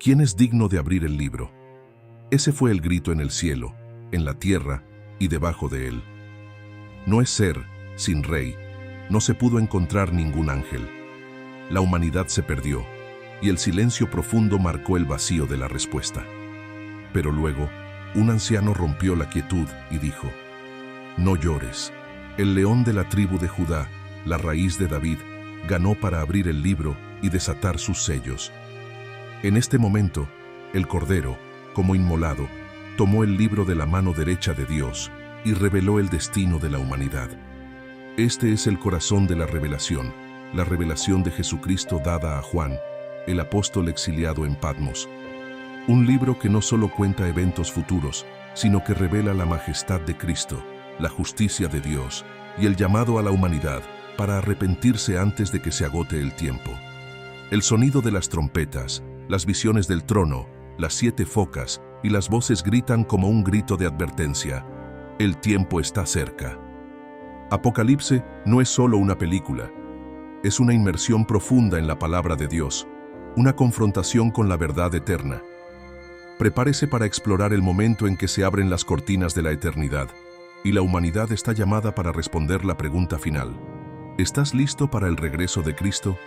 ¿Quién es digno de abrir el libro? Ese fue el grito en el cielo, en la tierra y debajo de él. No es ser, sin rey, no se pudo encontrar ningún ángel. La humanidad se perdió, y el silencio profundo marcó el vacío de la respuesta. Pero luego, un anciano rompió la quietud y dijo: no llores. El león de la tribu de Judá, la raíz de David, ganó para abrir el libro y desatar sus sellos. En este momento, el Cordero, como inmolado, tomó el libro de la mano derecha de Dios y reveló el destino de la humanidad. Este es el corazón de la revelación de Jesucristo dada a Juan, el apóstol exiliado en Patmos. Un libro que no solo cuenta eventos futuros, sino que revela la majestad de Cristo, la justicia de Dios y el llamado a la humanidad para arrepentirse antes de que se agote el tiempo. El sonido de las trompetas, las visiones del trono, las 7 focas y las voces gritan como un grito de advertencia: el tiempo está cerca. Apocalipsis no es solo una película, es una inmersión profunda en la palabra de Dios, una confrontación con la verdad eterna. Prepárese para explorar el momento en que se abren las cortinas de la eternidad, y la humanidad está llamada para responder la pregunta final: ¿estás listo para el regreso de Cristo?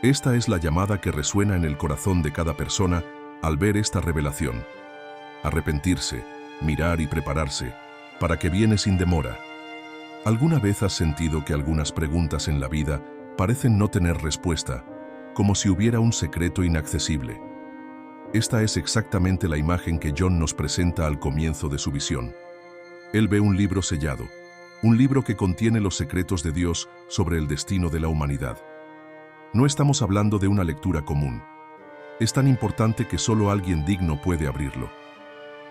Esta es la llamada que resuena en el corazón de cada persona al ver esta revelación. Arrepentirse, mirar y prepararse, para que viene sin demora. ¿Alguna vez has sentido que algunas preguntas en la vida parecen no tener respuesta, como si hubiera un secreto inaccesible? Esta es exactamente la imagen que John nos presenta al comienzo de su visión. Él ve un libro sellado, un libro que contiene los secretos de Dios sobre el destino de la humanidad. No estamos hablando de una lectura común. Es tan importante que solo alguien digno puede abrirlo.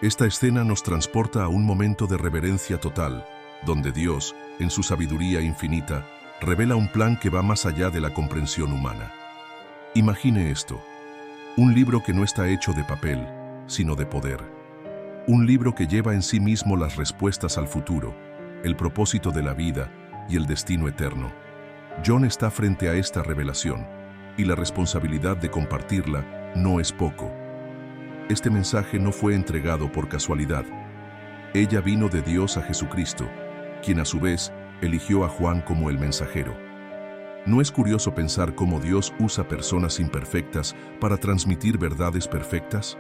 Esta escena nos transporta a un momento de reverencia total, donde Dios, en su sabiduría infinita, revela un plan que va más allá de la comprensión humana. Imagine esto: un libro que no está hecho de papel, sino de poder. Un libro que lleva en sí mismo las respuestas al futuro, el propósito de la vida y el destino eterno. John está frente a esta revelación, y la responsabilidad de compartirla no es poco. Este mensaje no fue entregado por casualidad. Ella vino de Dios a Jesucristo, quien a su vez eligió a Juan como el mensajero. ¿No es curioso pensar cómo Dios usa personas imperfectas para transmitir verdades perfectas?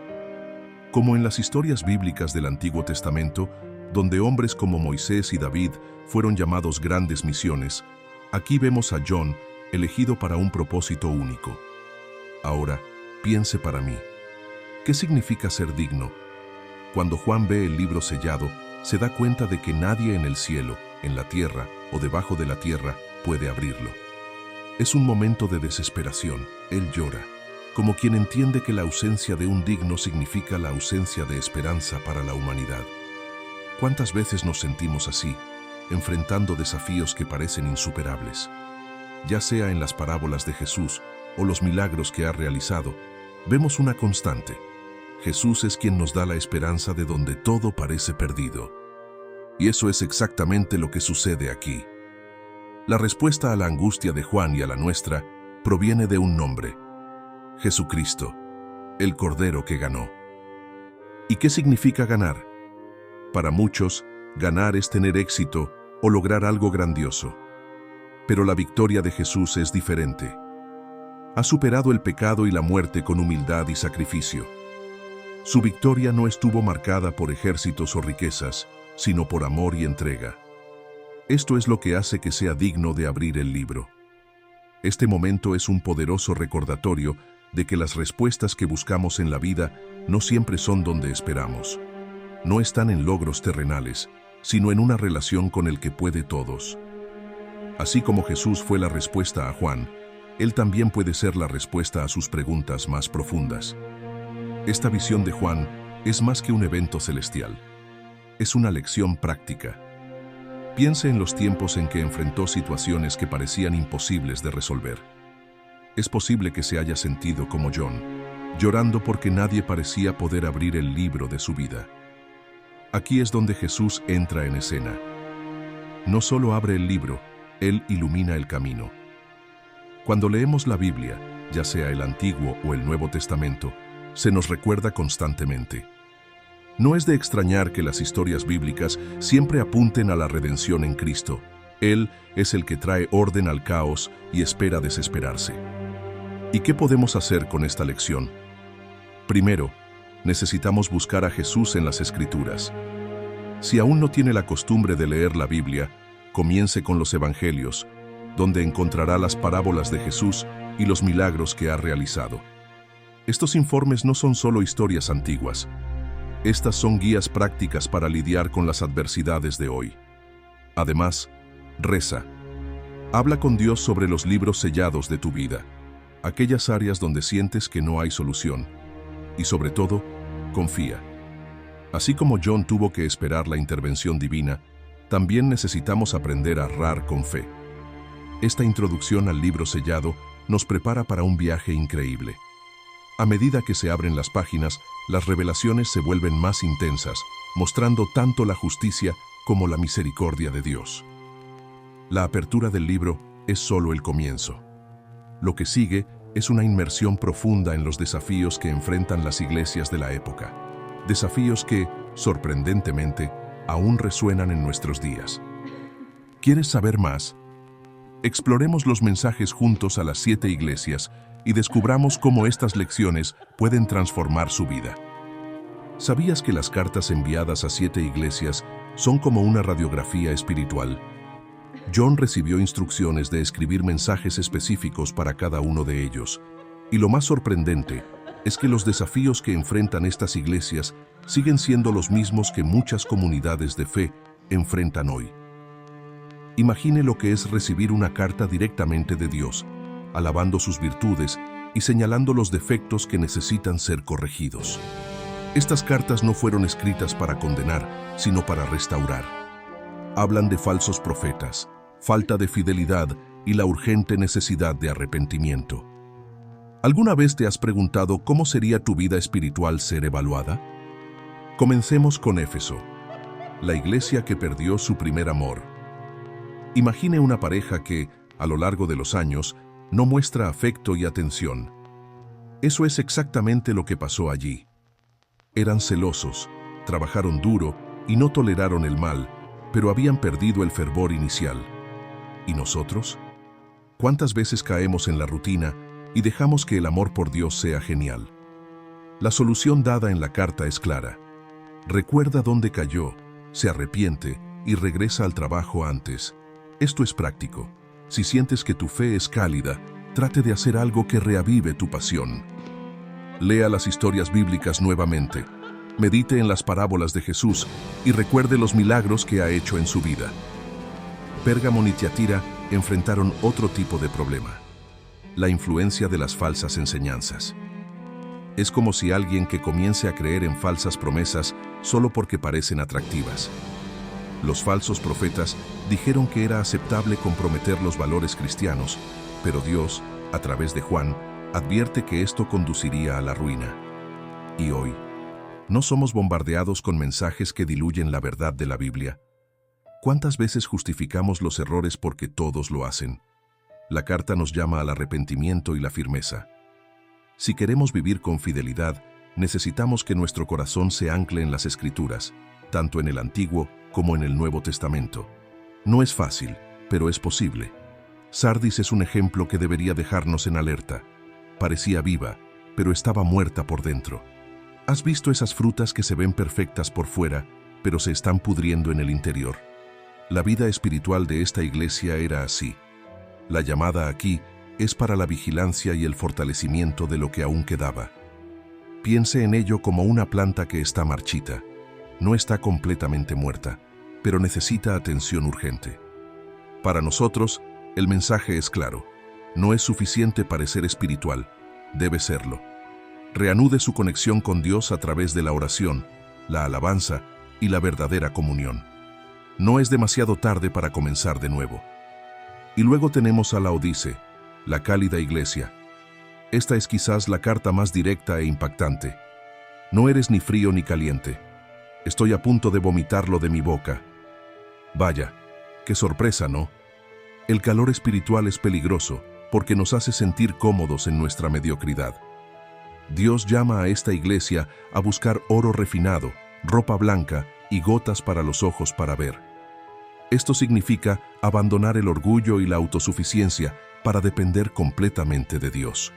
Como en las historias bíblicas del Antiguo Testamento, donde hombres como Moisés y David fueron llamados grandes misiones, aquí vemos a John elegido para un propósito único. Ahora, piense para mí: ¿qué significa ser digno? Cuando Juan ve el libro sellado, se da cuenta de que nadie en el cielo, en la tierra o debajo de la tierra puede abrirlo. Es un momento de desesperación. Él llora, como quien entiende que la ausencia de un digno significa la ausencia de esperanza para la humanidad. ¿Cuántas veces nos sentimos así, enfrentando desafíos que parecen insuperables? Ya sea en las parábolas de Jesús o los milagros que ha realizado, vemos una constante: Jesús es quien nos da la esperanza de donde todo parece perdido. Y eso es exactamente lo que sucede aquí. La respuesta a la angustia de Juan y a la nuestra proviene de un nombre: Jesucristo, el Cordero que ganó. ¿Y qué significa ganar? Para muchos, ganar es tener éxito o lograr algo grandioso. Pero la victoria de Jesús es diferente. Ha superado el pecado y la muerte con humildad y sacrificio. Su victoria no estuvo marcada por ejércitos o riquezas, sino por amor y entrega. Esto es lo que hace que sea digno de abrir el libro. Este momento es un poderoso recordatorio de que las respuestas que buscamos en la vida no siempre son donde esperamos. No están en logros terrenales, sino en una relación con el que puede todos. Así como Jesús fue la respuesta a Juan, Él también puede ser la respuesta a sus preguntas más profundas. Esta visión de Juan es más que un evento celestial. Es una lección práctica. Piense en los tiempos en que enfrentó situaciones que parecían imposibles de resolver. Es posible que se haya sentido como John, llorando porque nadie parecía poder abrir el libro de su vida. Aquí es donde Jesús entra en escena. No solo abre el libro, Él ilumina el camino. Cuando leemos la Biblia, ya sea el Antiguo o el Nuevo Testamento, se nos recuerda constantemente. No es de extrañar que las historias bíblicas siempre apunten a la redención en Cristo. Él es el que trae orden al caos y espera desesperarse. ¿Y qué podemos hacer con esta lección? Primero, necesitamos buscar a Jesús en las Escrituras. Si aún no tiene la costumbre de leer la Biblia, comience con los Evangelios, donde encontrará las parábolas de Jesús y los milagros que ha realizado. Estos informes no son solo historias antiguas. Estas son guías prácticas para lidiar con las adversidades de hoy. Además, reza. Habla con Dios sobre los libros sellados de tu vida, aquellas áreas donde sientes que no hay solución. Y sobre todo, confía. Así como John tuvo que esperar la intervención divina, también necesitamos aprender a orar con fe. Esta introducción al libro sellado nos prepara para un viaje increíble. A medida que se abren las páginas, las revelaciones se vuelven más intensas, mostrando tanto la justicia como la misericordia de Dios. La apertura del libro es solo el comienzo. Lo que sigue es una inmersión profunda en los desafíos que enfrentan las iglesias de la época. Desafíos que, sorprendentemente, aún resuenan en nuestros días. ¿Quieres saber más? Exploremos los mensajes juntos a las 7 iglesias y descubramos cómo estas lecciones pueden transformar su vida. ¿Sabías que las cartas enviadas a 7 iglesias son como una radiografía espiritual? John recibió instrucciones de escribir mensajes específicos para cada uno de ellos. Y lo más sorprendente es que los desafíos que enfrentan estas iglesias siguen siendo los mismos que muchas comunidades de fe enfrentan hoy. Imagine lo que es recibir una carta directamente de Dios, alabando sus virtudes y señalando los defectos que necesitan ser corregidos. Estas cartas no fueron escritas para condenar, sino para restaurar. Hablan de falsos profetas, falta de fidelidad y la urgente necesidad de arrepentimiento. ¿Alguna vez te has preguntado cómo sería tu vida espiritual ser evaluada? Comencemos con Éfeso, la iglesia que perdió su primer amor. Imagine una pareja que, a lo largo de los años, no muestra afecto y atención. Eso es exactamente lo que pasó allí. Eran celosos, trabajaron duro y no toleraron el mal, pero habían perdido el fervor inicial. ¿Y nosotros? ¿Cuántas veces caemos en la rutina y dejamos que el amor por Dios sea genial? La solución dada en la carta es clara. Recuerda dónde cayó, se arrepiente y regresa al trabajo antes. Esto es práctico. Si sientes que tu fe es cálida, trate de hacer algo que reavive tu pasión. Lea las historias bíblicas nuevamente, medite en las parábolas de Jesús y recuerde los milagros que ha hecho en su vida. Pérgamo y Tiatira enfrentaron otro tipo de problema: la influencia de las falsas enseñanzas. Es como si alguien que comience a creer en falsas promesas solo porque parecen atractivas. Los falsos profetas dijeron que era aceptable comprometer los valores cristianos, pero Dios, a través de Juan, advierte que esto conduciría a la ruina. Y hoy, ¿no somos bombardeados con mensajes que diluyen la verdad de la Biblia? ¿Cuántas veces justificamos los errores porque todos lo hacen? La carta nos llama al arrepentimiento y la firmeza. Si queremos vivir con fidelidad, necesitamos que nuestro corazón se ancle en las Escrituras, tanto en el Antiguo como en el Nuevo Testamento. No es fácil, pero es posible. Sardis es un ejemplo que debería dejarnos en alerta. Parecía viva, pero estaba muerta por dentro. ¿Has visto esas frutas que se ven perfectas por fuera, pero se están pudriendo en el interior? La vida espiritual de esta iglesia era así. La llamada aquí es para la vigilancia y el fortalecimiento de lo que aún quedaba. Piense en ello como una planta que está marchita. No está completamente muerta, pero necesita atención urgente. Para nosotros, el mensaje es claro. No es suficiente parecer espiritual, debe serlo. Reanude su conexión con Dios a través de la oración, la alabanza y la verdadera comunión. No es demasiado tarde para comenzar de nuevo. Y luego tenemos a Laodice, la cálida iglesia. Esta es quizás la carta más directa e impactante. No eres ni frío ni caliente. Estoy a punto de vomitarlo de mi boca. Vaya, qué sorpresa, ¿no? El calor espiritual es peligroso porque nos hace sentir cómodos en nuestra mediocridad. Dios llama a esta iglesia a buscar oro refinado, ropa blanca y gotas para los ojos para ver. Esto significa abandonar el orgullo y la autosuficiencia para depender completamente de Dios.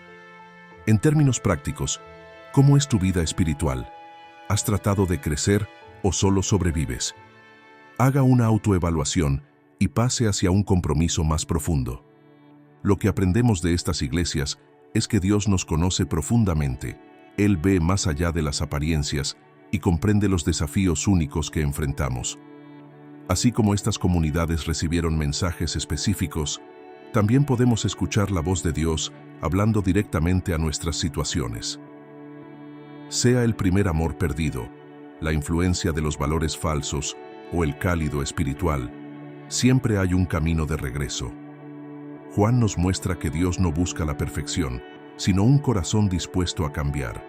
En términos prácticos, ¿cómo es tu vida espiritual? ¿Has tratado de crecer o solo sobrevives? Haga una autoevaluación y pase hacia un compromiso más profundo. Lo que aprendemos de estas iglesias es que Dios nos conoce profundamente. Él ve más allá de las apariencias y comprende los desafíos únicos que enfrentamos. Así como estas comunidades recibieron mensajes específicos, también podemos escuchar la voz de Dios hablando directamente a nuestras situaciones. Sea el primer amor perdido, la influencia de los valores falsos o el cálido espiritual, siempre hay un camino de regreso. Juan nos muestra que Dios no busca la perfección, sino un corazón dispuesto a cambiar.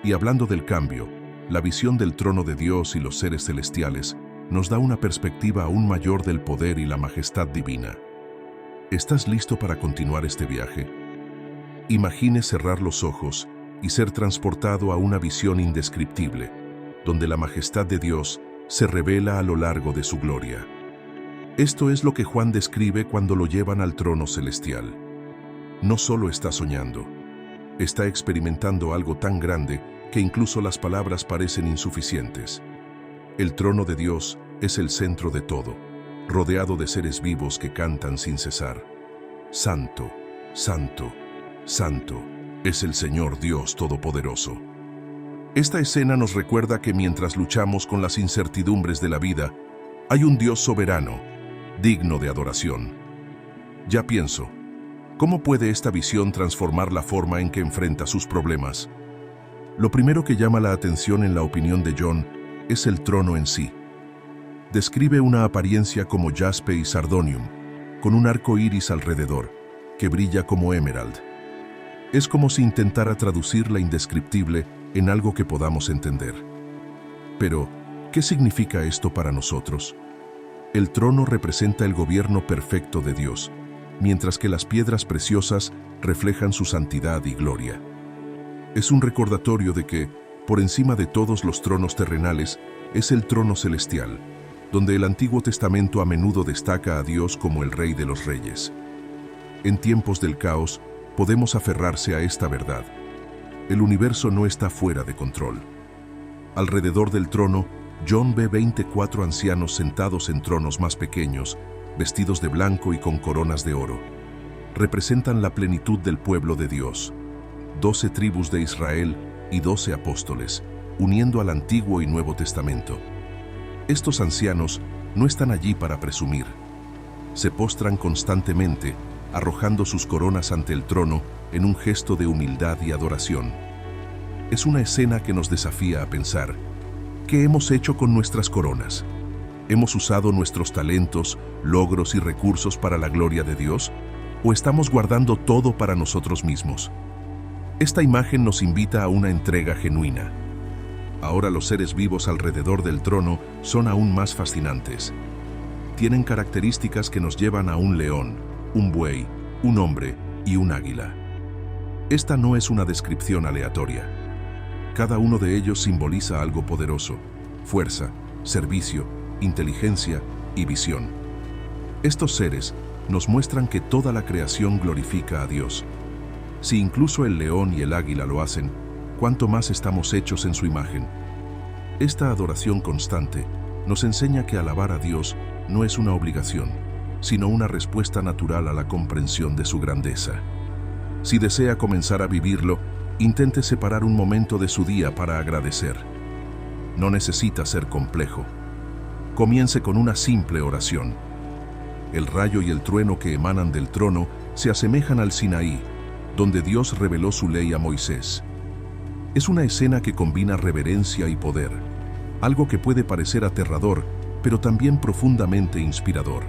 Y hablando del cambio, la visión del trono de Dios y los seres celestiales nos da una perspectiva aún mayor del poder y la majestad divina. ¿Estás listo para continuar este viaje? Imagine cerrar los ojos y ser transportado a una visión indescriptible, donde la majestad de Dios se revela a lo largo de su gloria. Esto es lo que Juan describe cuando lo llevan al trono celestial. No solo está soñando, está experimentando algo tan grande que incluso las palabras parecen insuficientes. El trono de Dios es el centro de todo, rodeado de seres vivos que cantan sin cesar. Santo, santo, santo, es el Señor Dios Todopoderoso. Esta escena nos recuerda que mientras luchamos con las incertidumbres de la vida, hay un Dios soberano, digno de adoración. Ya pienso, ¿cómo puede esta visión transformar la forma en que enfrenta sus problemas? Lo primero que llama la atención en la opinión de John es el trono en sí. Describe una apariencia como jaspe y sardonium, con un arco iris alrededor, que brilla como emerald. Es como si intentara traducir la indescriptible en algo que podamos entender. Pero, ¿qué significa esto para nosotros? El trono representa el gobierno perfecto de Dios, mientras que las piedras preciosas reflejan su santidad y gloria. Es un recordatorio de que, por encima de todos los tronos terrenales, es el trono celestial, donde el Antiguo Testamento a menudo destaca a Dios como el Rey de los Reyes. En tiempos del caos, podemos aferrarse a esta verdad. El universo no está fuera de control. Alrededor del trono, John ve 24 ancianos sentados en tronos más pequeños, vestidos de blanco y con coronas de oro. Representan la plenitud del pueblo de Dios, 12 tribus de Israel y 12 apóstoles, uniendo al Antiguo y Nuevo Testamento. Estos ancianos no están allí para presumir. Se postran constantemente, arrojando sus coronas ante el trono en un gesto de humildad y adoración. Es una escena que nos desafía a pensar: ¿qué hemos hecho con nuestras coronas? ¿Hemos usado nuestros talentos, logros y recursos para la gloria de Dios? ¿O estamos guardando todo para nosotros mismos? Esta imagen nos invita a una entrega genuina. Ahora los seres vivos alrededor del trono son aún más fascinantes. Tienen características que nos llevan a un león, un buey, un hombre y un águila. Esta no es una descripción aleatoria. Cada uno de ellos simboliza algo poderoso: fuerza, servicio, inteligencia y visión. Estos seres nos muestran que toda la creación glorifica a Dios. Si incluso el león y el águila lo hacen, ¿cuánto más estamos hechos en su imagen? Esta adoración constante nos enseña que alabar a Dios no es una obligación, sino una respuesta natural a la comprensión de su grandeza. Si desea comenzar a vivirlo, intente separar un momento de su día para agradecer. No necesita ser complejo. Comience con una simple oración. El rayo y el trueno que emanan del trono se asemejan al Sinaí, donde Dios reveló su ley a Moisés. Es una escena que combina reverencia y poder, algo que puede parecer aterrador, pero también profundamente inspirador.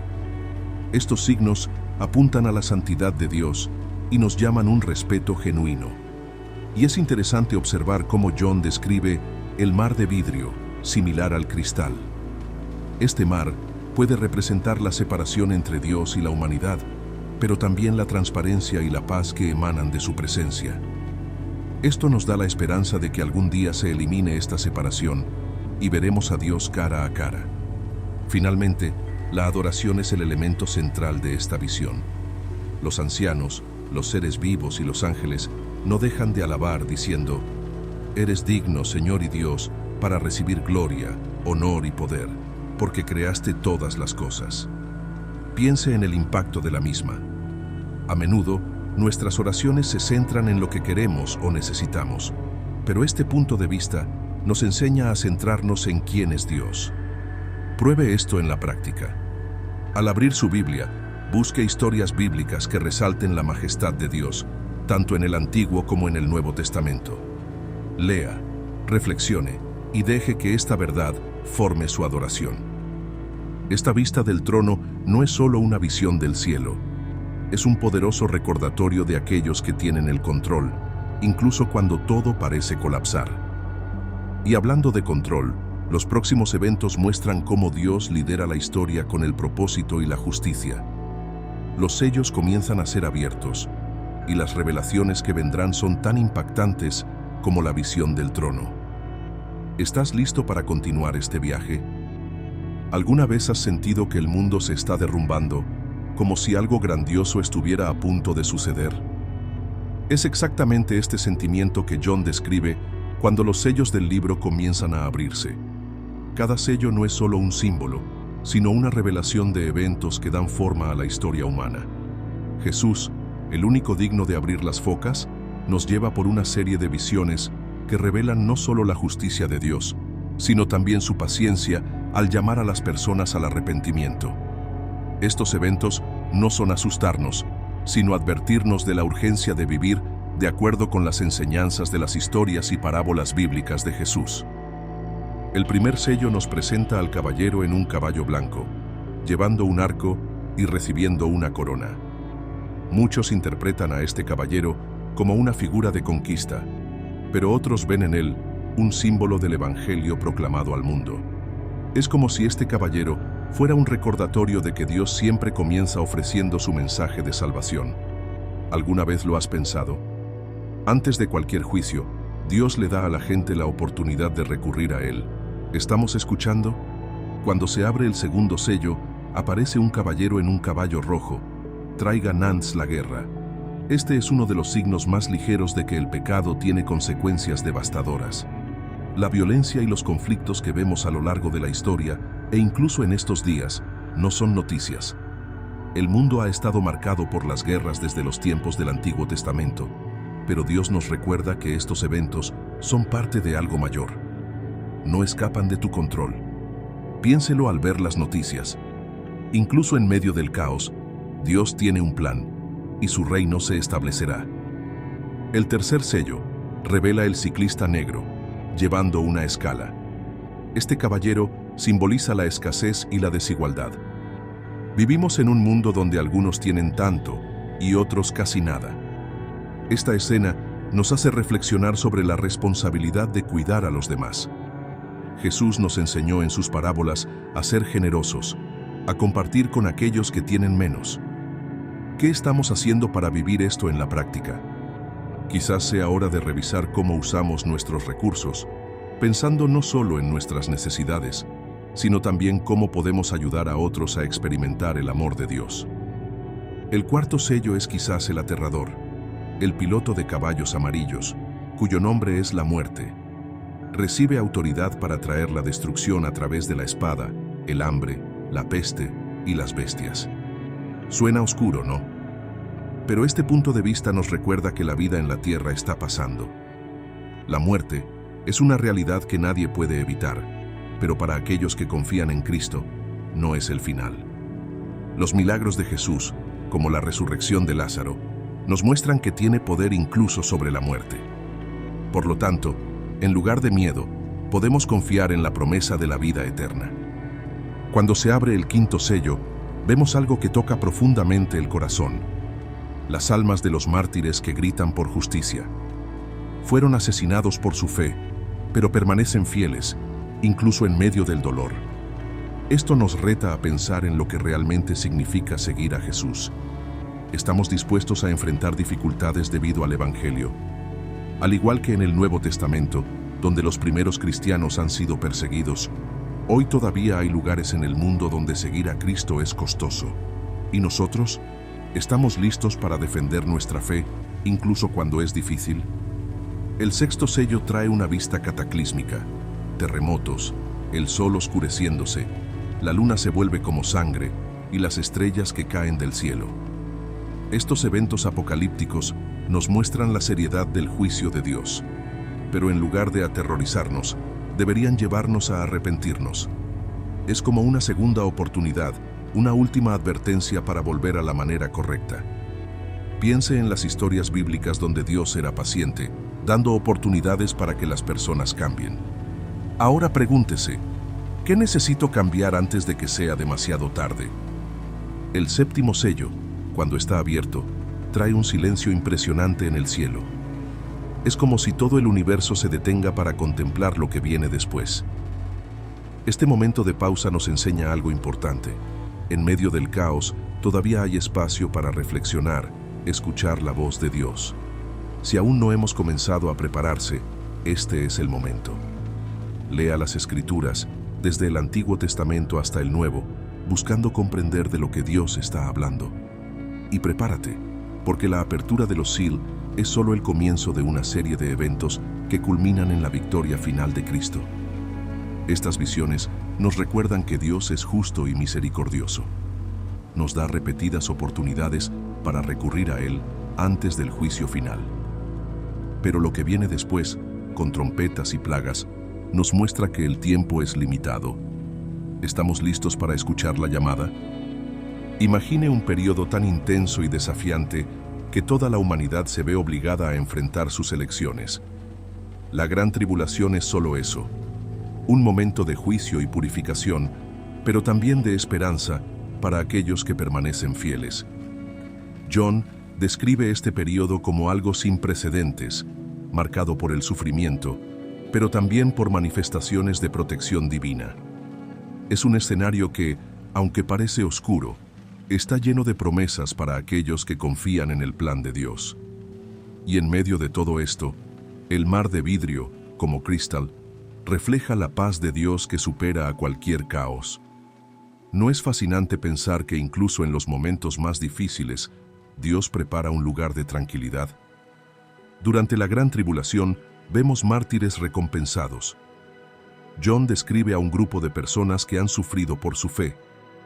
Estos signos apuntan a la santidad de Dios y nos llaman un respeto genuino. Y es interesante observar cómo John describe el mar de vidrio, similar al cristal. Este mar puede representar la separación entre Dios y la humanidad, pero también la transparencia y la paz que emanan de su presencia. Esto nos da la esperanza de que algún día se elimine esta separación y veremos a Dios cara a cara. Finalmente, la adoración es el elemento central de esta visión. Los ancianos, los seres vivos y los ángeles no dejan de alabar diciendo: «Eres digno, Señor y Dios, para recibir gloria, honor y poder, porque creaste todas las cosas». Piense en el impacto de la misma. A menudo, nuestras oraciones se centran en lo que queremos o necesitamos, pero este punto de vista nos enseña a centrarnos en quién es Dios. Pruebe esto en la práctica. Al abrir su Biblia, busque historias bíblicas que resalten la majestad de Dios, tanto en el Antiguo como en el Nuevo Testamento. Lea, reflexione y deje que esta verdad forme su adoración. Esta vista del trono no es solo una visión del cielo, es un poderoso recordatorio de aquellos que tienen el control, incluso cuando todo parece colapsar. Y hablando de control, los próximos eventos muestran cómo Dios lidera la historia con el propósito y la justicia. Los sellos comienzan a ser abiertos, y las revelaciones que vendrán son tan impactantes como la visión del trono. ¿Estás listo para continuar este viaje? ¿Alguna vez has sentido que el mundo se está derrumbando, como si algo grandioso estuviera a punto de suceder? Es exactamente este sentimiento que John describe cuando los sellos del libro comienzan a abrirse. Cada sello no es solo un símbolo, sino una revelación de eventos que dan forma a la historia humana. Jesús, el único digno de abrir las focas, nos lleva por una serie de visiones que revelan no solo la justicia de Dios, sino también su paciencia al llamar a las personas al arrepentimiento. Estos eventos no son asustarnos, sino advertirnos de la urgencia de vivir de acuerdo con las enseñanzas de las historias y parábolas bíblicas de Jesús. El primer sello nos presenta al caballero en un caballo blanco, llevando un arco y recibiendo una corona. Muchos interpretan a este caballero como una figura de conquista, pero otros ven en él un símbolo del evangelio proclamado al mundo. Es como si este caballero fuera un recordatorio de que Dios siempre comienza ofreciendo su mensaje de salvación. ¿Alguna vez lo has pensado? Antes de cualquier juicio, Dios le da a la gente la oportunidad de recurrir a Él. ¿Estamos escuchando? Cuando se abre el segundo sello, aparece un caballero en un caballo rojo. Trae ganancias la guerra. Este es uno de los signos más ligeros de que el pecado tiene consecuencias devastadoras. La violencia y los conflictos que vemos a lo largo de la historia, e incluso en estos días, no son noticias. El mundo ha estado marcado por las guerras desde los tiempos del Antiguo Testamento, pero Dios nos recuerda que estos eventos son parte de algo mayor. No escapan de tu control. Piénselo al ver las noticias. Incluso en medio del caos, Dios tiene un plan, y su reino se establecerá. El tercer sello revela el ciclista negro, llevando una escala. Este caballero simboliza la escasez y la desigualdad. Vivimos en un mundo donde algunos tienen tanto y otros casi nada. Esta escena nos hace reflexionar sobre la responsabilidad de cuidar a los demás. Jesús nos enseñó en sus parábolas a ser generosos, a compartir con aquellos que tienen menos. ¿Qué estamos haciendo para vivir esto en la práctica? Quizás sea hora de revisar cómo usamos nuestros recursos, pensando no solo en nuestras necesidades, sino también cómo podemos ayudar a otros a experimentar el amor de Dios. El cuarto sello es quizás el aterrador, el piloto de caballos amarillos, cuyo nombre es la muerte. Recibe autoridad para traer la destrucción a través de la espada, el hambre, la peste y las bestias. Suena oscuro, ¿no? Pero este punto de vista nos recuerda que la vida en la tierra está pasando. La muerte es una realidad que nadie puede evitar, pero para aquellos que confían en Cristo, no es el final. Los milagros de Jesús, como la resurrección de Lázaro, nos muestran que tiene poder incluso sobre la muerte. Por lo tanto, en lugar de miedo, podemos confiar en la promesa de la vida eterna. Cuando se abre el quinto sello, vemos algo que toca profundamente el corazón: las almas de los mártires que gritan por justicia. Fueron asesinados por su fe, pero permanecen fieles, incluso en medio del dolor. Esto nos reta a pensar en lo que realmente significa seguir a Jesús. ¿Estamos dispuestos a enfrentar dificultades debido al Evangelio? Al igual que en el Nuevo Testamento, donde los primeros cristianos han sido perseguidos, hoy todavía hay lugares en el mundo donde seguir a Cristo es costoso. ¿Y nosotros? ¿Estamos listos para defender nuestra fe, incluso cuando es difícil? El sexto sello trae una vista cataclísmica: terremotos, el sol oscureciéndose, la luna se vuelve como sangre y las estrellas que caen del cielo. Estos eventos apocalípticos nos muestran la seriedad del juicio de Dios, pero en lugar de aterrorizarnos, deberían llevarnos a arrepentirnos. Es como una segunda oportunidad, una última advertencia para volver a la manera correcta. Piense en las historias bíblicas donde Dios era paciente, dando oportunidades para que las personas cambien. Ahora pregúntese, ¿qué necesito cambiar antes de que sea demasiado tarde? El séptimo sello, cuando está abierto, trae un silencio impresionante en el cielo. Es como si todo el universo se detenga para contemplar lo que viene después. Este momento de pausa nos enseña algo importante. En medio del caos, todavía hay espacio para reflexionar, escuchar la voz de Dios. Si aún no hemos comenzado a prepararse, este es el momento. Lea las Escrituras, desde el Antiguo Testamento hasta el Nuevo, buscando comprender de lo que Dios está hablando. Y prepárate, porque la apertura de los seal es solo el comienzo de una serie de eventos que culminan en la victoria final de Cristo. Estas visiones nos recuerdan que Dios es justo y misericordioso. Nos da repetidas oportunidades para recurrir a Él antes del juicio final. Pero lo que viene después, con trompetas y plagas, nos muestra que el tiempo es limitado. ¿Estamos listos para escuchar la llamada? Imagine un periodo tan intenso y desafiante que toda la humanidad se ve obligada a enfrentar sus elecciones. La gran tribulación es solo eso, un momento de juicio y purificación, pero también de esperanza para aquellos que permanecen fieles. John describe este periodo como algo sin precedentes, marcado por el sufrimiento, pero también por manifestaciones de protección divina. Es un escenario que, aunque parece oscuro, está lleno de promesas para aquellos que confían en el plan de Dios. Y en medio de todo esto, el mar de vidrio, como cristal, refleja la paz de Dios que supera a cualquier caos. ¿No es fascinante pensar que incluso en los momentos más difíciles, Dios prepara un lugar de tranquilidad? Durante la gran tribulación, vemos mártires recompensados. John describe a un grupo de personas que han sufrido por su fe,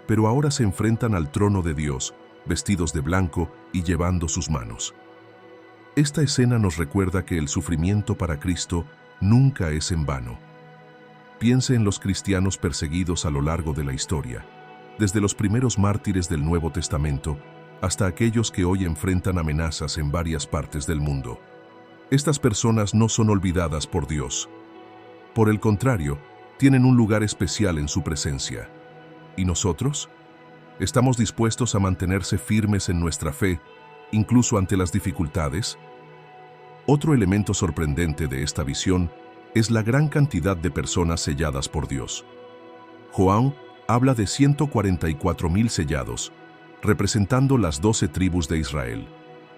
pero ahora se enfrentan al trono de Dios, vestidos de blanco y llevando sus manos. Esta escena nos recuerda que el sufrimiento para Cristo nunca es en vano. Piense en los cristianos perseguidos a lo largo de la historia, desde los primeros mártires del Nuevo Testamento hasta aquellos que hoy enfrentan amenazas en varias partes del mundo. Estas personas no son olvidadas por Dios. Por el contrario, tienen un lugar especial en su presencia. ¿Y nosotros? ¿Estamos dispuestos a mantenerse firmes en nuestra fe, incluso ante las dificultades? Otro elemento sorprendente de esta visión es la gran cantidad de personas selladas por Dios. Juan habla de 144,000 sellados, representando las 12 tribus de Israel,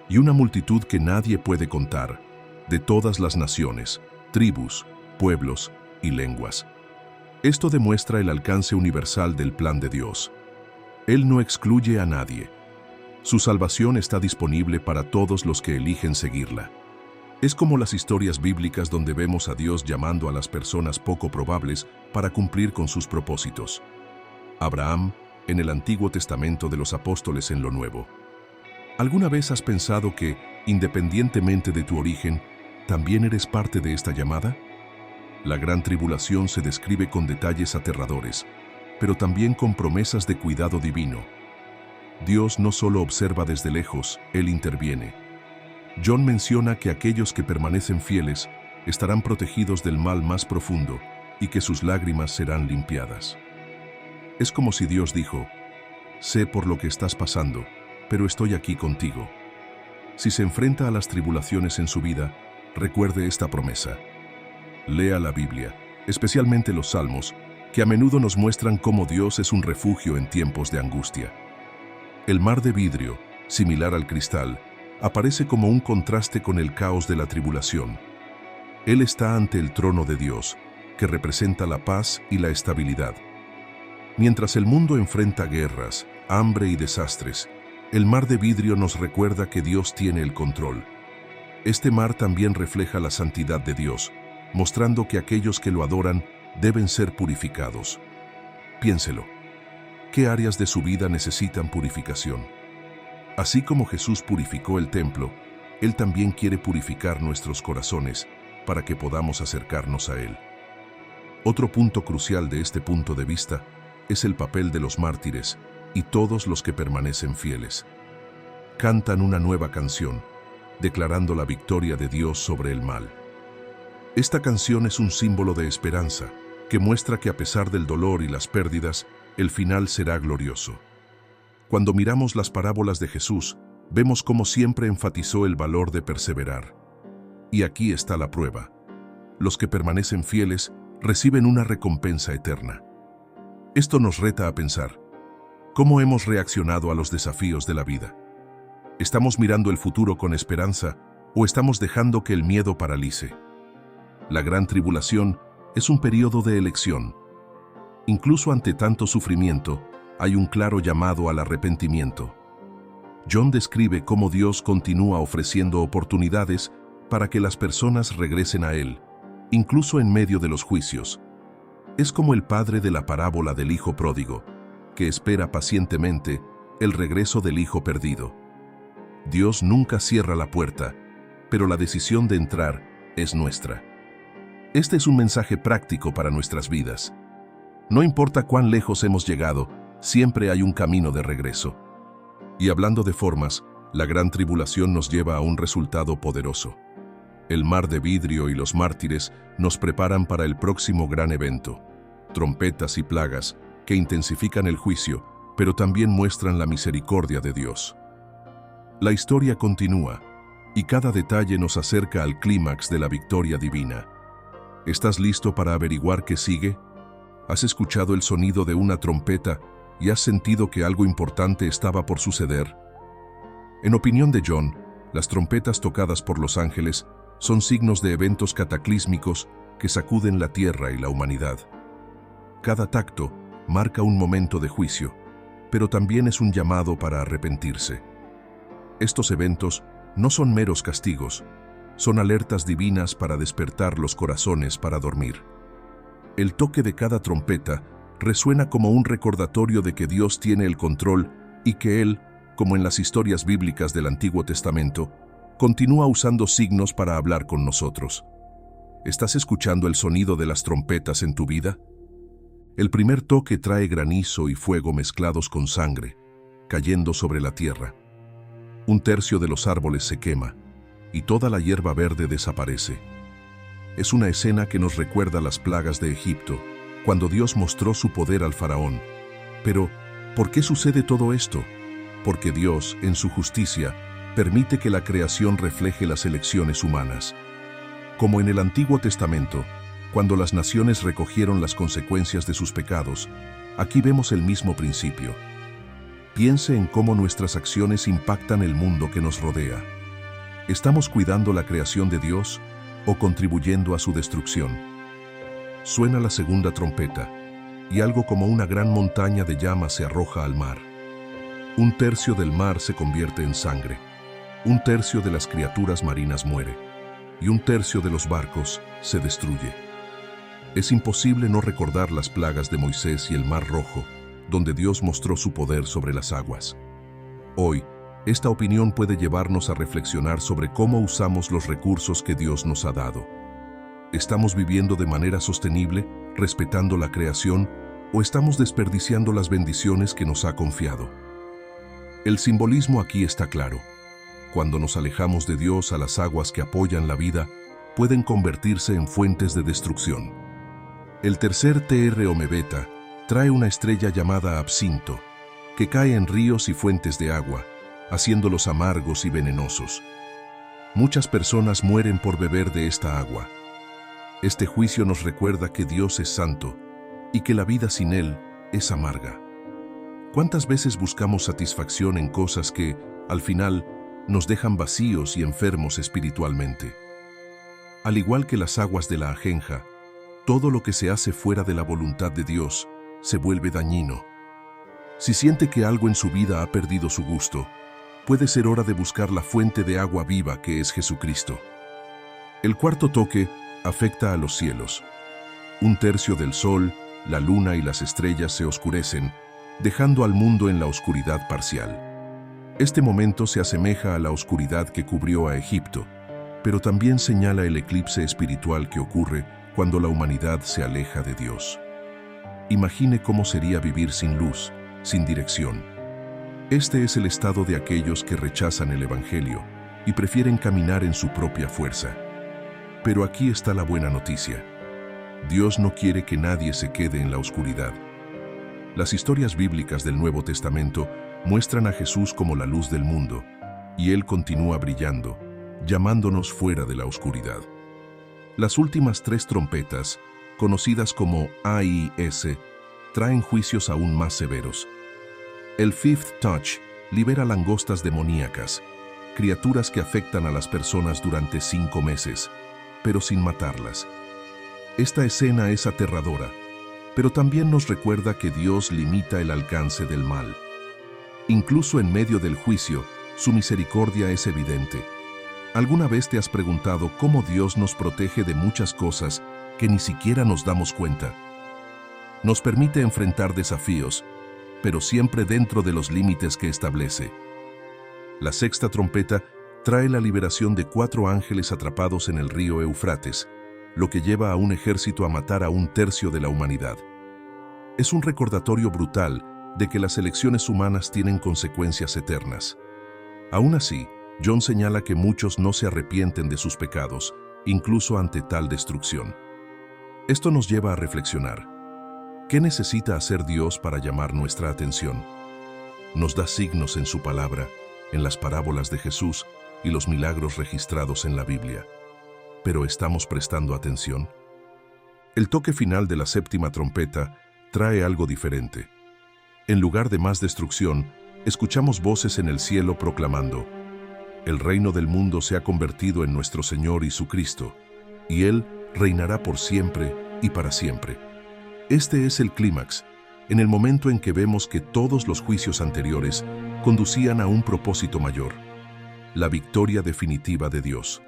y una multitud que nadie puede contar, de todas las naciones, tribus, pueblos y lenguas. Esto demuestra el alcance universal del plan de Dios. Él no excluye a nadie. Su salvación está disponible para todos los que eligen seguirla. Es como las historias bíblicas donde vemos a Dios llamando a las personas poco probables para cumplir con sus propósitos. Abraham, en el Antiguo Testamento, de los apóstoles en lo Nuevo. ¿Alguna vez has pensado que, independientemente de tu origen, también eres parte de esta llamada? La gran tribulación se describe con detalles aterradores, pero también con promesas de cuidado divino. Dios no solo observa desde lejos, Él interviene. John menciona que aquellos que permanecen fieles estarán protegidos del mal más profundo y que sus lágrimas serán limpiadas. Es como si Dios dijo: sé por lo que estás pasando, pero estoy aquí contigo. Si se enfrenta a las tribulaciones en su vida, recuerde esta promesa. Lea la Biblia, especialmente los Salmos, que a menudo nos muestran cómo Dios es un refugio en tiempos de angustia. El mar de vidrio, similar al cristal, aparece como un contraste con el caos de la tribulación. Él está ante el trono de Dios, que representa la paz y la estabilidad. Mientras el mundo enfrenta guerras, hambre y desastres, el mar de vidrio nos recuerda que Dios tiene el control. Este mar también refleja la santidad de Dios, mostrando que aquellos que lo adoran deben ser purificados. Piénselo. ¿Qué áreas de su vida necesitan purificación? Así como Jesús purificó el templo, Él también quiere purificar nuestros corazones para que podamos acercarnos a Él. Otro punto crucial de este punto de vista es el papel de los mártires y todos los que permanecen fieles. Cantan una nueva canción, declarando la victoria de Dios sobre el mal. Esta canción es un símbolo de esperanza, que muestra que a pesar del dolor y las pérdidas, el final será glorioso. Cuando miramos las parábolas de Jesús, vemos cómo siempre enfatizó el valor de perseverar. Y aquí está la prueba. Los que permanecen fieles reciben una recompensa eterna. Esto nos reta a pensar, ¿cómo hemos reaccionado a los desafíos de la vida? ¿Estamos mirando el futuro con esperanza o estamos dejando que el miedo paralice? La gran tribulación es un periodo de elección. Incluso ante tanto sufrimiento, hay un claro llamado al arrepentimiento. John describe cómo Dios continúa ofreciendo oportunidades para que las personas regresen a Él, incluso en medio de los juicios. Es como el padre de la parábola del hijo pródigo, que espera pacientemente el regreso del hijo perdido. Dios nunca cierra la puerta, pero la decisión de entrar es nuestra. Este es un mensaje práctico para nuestras vidas. No importa cuán lejos hemos llegado, siempre hay un camino de regreso. Y hablando de formas, la gran tribulación nos lleva a un resultado poderoso. El mar de vidrio y los mártires nos preparan para el próximo gran evento. Trompetas y plagas que intensifican el juicio, pero también muestran la misericordia de Dios. La historia continúa, y cada detalle nos acerca al clímax de la victoria divina. ¿Estás listo para averiguar qué sigue? ¿Has escuchado el sonido de una trompeta y has sentido que algo importante estaba por suceder? En opinión de John, las trompetas tocadas por los ángeles son signos de eventos cataclísmicos que sacuden la tierra y la humanidad. Cada tacto marca un momento de juicio, pero también es un llamado para arrepentirse. Estos eventos no son meros castigos, son alertas divinas para despertar los corazones para dormir. El toque de cada trompeta resuena como un recordatorio de que Dios tiene el control y que Él, como en las historias bíblicas del Antiguo Testamento, continúa usando signos para hablar con nosotros. ¿Estás escuchando el sonido de las trompetas en tu vida? El primer toque trae granizo y fuego mezclados con sangre, cayendo sobre la tierra. Un tercio de los árboles se quema, y toda la hierba verde desaparece. Es una escena que nos recuerda las plagas de Egipto, cuando Dios mostró su poder al faraón. Pero, ¿por qué sucede todo esto? Porque Dios, en su justicia, permite que la creación refleje las elecciones humanas. Como en el Antiguo Testamento, cuando las naciones recogieron las consecuencias de sus pecados, aquí vemos el mismo principio. Piense en cómo nuestras acciones impactan el mundo que nos rodea. ¿Estamos cuidando la creación de Dios o contribuyendo a su destrucción? Suena la segunda trompeta, y algo como una gran montaña de llamas se arroja al mar. Un tercio del mar se convierte en sangre, un tercio de las criaturas marinas muere, y un tercio de los barcos se destruye. Es imposible no recordar las plagas de Moisés y el Mar Rojo, donde Dios mostró su poder sobre las aguas. Hoy, esta opinión puede llevarnos a reflexionar sobre cómo usamos los recursos que Dios nos ha dado. ¿Estamos viviendo de manera sostenible, respetando la creación, o estamos desperdiciando las bendiciones que nos ha confiado? El simbolismo aquí está claro. Cuando nos alejamos de Dios, a las aguas que apoyan la vida pueden convertirse en fuentes de destrucción. El tercer TR Omebeta trae una estrella llamada absinto, que cae en ríos y fuentes de agua, haciéndolos amargos y venenosos. Muchas personas mueren por beber de esta agua. Este juicio nos recuerda que Dios es santo y que la vida sin Él es amarga. ¿Cuántas veces buscamos satisfacción en cosas que, al final, nos dejan vacíos y enfermos espiritualmente. Al igual que las aguas de la ajenja, todo lo que se hace fuera de la voluntad de Dios se vuelve dañino. Si siente que algo en su vida ha perdido su gusto, puede ser hora de buscar la fuente de agua viva que es Jesucristo. El cuarto toque afecta a los cielos. Un tercio del sol, la luna y las estrellas se oscurecen, dejando al mundo en la oscuridad parcial. Este momento se asemeja a la oscuridad que cubrió a Egipto, pero también señala el eclipse espiritual que ocurre cuando la humanidad se aleja de Dios. Imagine cómo sería vivir sin luz, sin dirección. Este es el estado de aquellos que rechazan el Evangelio y prefieren caminar en su propia fuerza. Pero aquí está la buena noticia. Dios no quiere que nadie se quede en la oscuridad. Las historias bíblicas del Nuevo Testamento muestran a Jesús como la luz del mundo, y Él continúa brillando, llamándonos fuera de la oscuridad. Las últimas 3 trompetas, conocidas como A y S, traen juicios aún más severos. El Fifth Touch libera langostas demoníacas, criaturas que afectan a las personas durante 5 meses, pero sin matarlas. Esta escena es aterradora, pero también nos recuerda que Dios limita el alcance del mal. Incluso en medio del juicio, su misericordia es evidente. ¿Alguna vez te has preguntado cómo Dios nos protege de muchas cosas que ni siquiera nos damos cuenta? Nos permite enfrentar desafíos, pero siempre dentro de los límites que establece. La sexta trompeta trae la liberación de 4 ángeles atrapados en el río Éufrates, lo que lleva a un ejército a matar a un tercio de la humanidad. Es un recordatorio brutal de que las elecciones humanas tienen consecuencias eternas. Aún así, John señala que muchos no se arrepienten de sus pecados, incluso ante tal destrucción. Esto nos lleva a reflexionar. ¿Qué necesita hacer Dios para llamar nuestra atención? Nos da signos en su palabra, en las parábolas de Jesús y los milagros registrados en la Biblia. ¿Pero estamos prestando atención? El toque final de la séptima trompeta trae algo diferente. En lugar de más destrucción, escuchamos voces en el cielo proclamando: el reino del mundo se ha convertido en nuestro Señor y su Cristo, y Él reinará por siempre y para siempre. Este es el clímax, en el momento en que vemos que todos los juicios anteriores conducían a un propósito mayor: la victoria definitiva de Dios.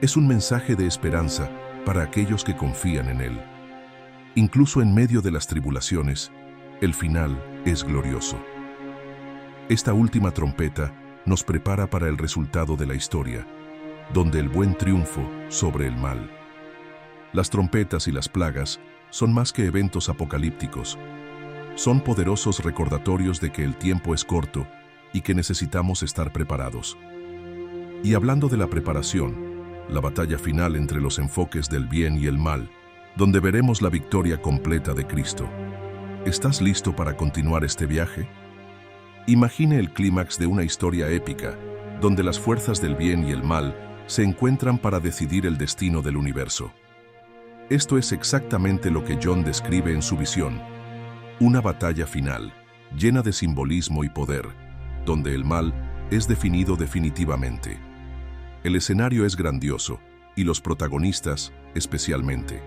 Es un mensaje de esperanza para aquellos que confían en Él. Incluso en medio de las tribulaciones, el final es glorioso. Esta última trompeta nos prepara para el resultado de la historia, donde el buen triunfo sobre el mal. Las trompetas y las plagas son más que eventos apocalípticos. Son poderosos recordatorios de que el tiempo es corto y que necesitamos estar preparados. Y hablando de la preparación, la batalla final entre los enfoques del bien y el mal, donde veremos la victoria completa de Cristo. ¿Estás listo para continuar este viaje? Imagine el clímax de una historia épica, donde las fuerzas del bien y el mal se encuentran para decidir el destino del universo. Esto es exactamente lo que John describe en su visión: una batalla final, llena de simbolismo y poder, donde el mal es definido definitivamente. El escenario es grandioso, y los protagonistas especialmente.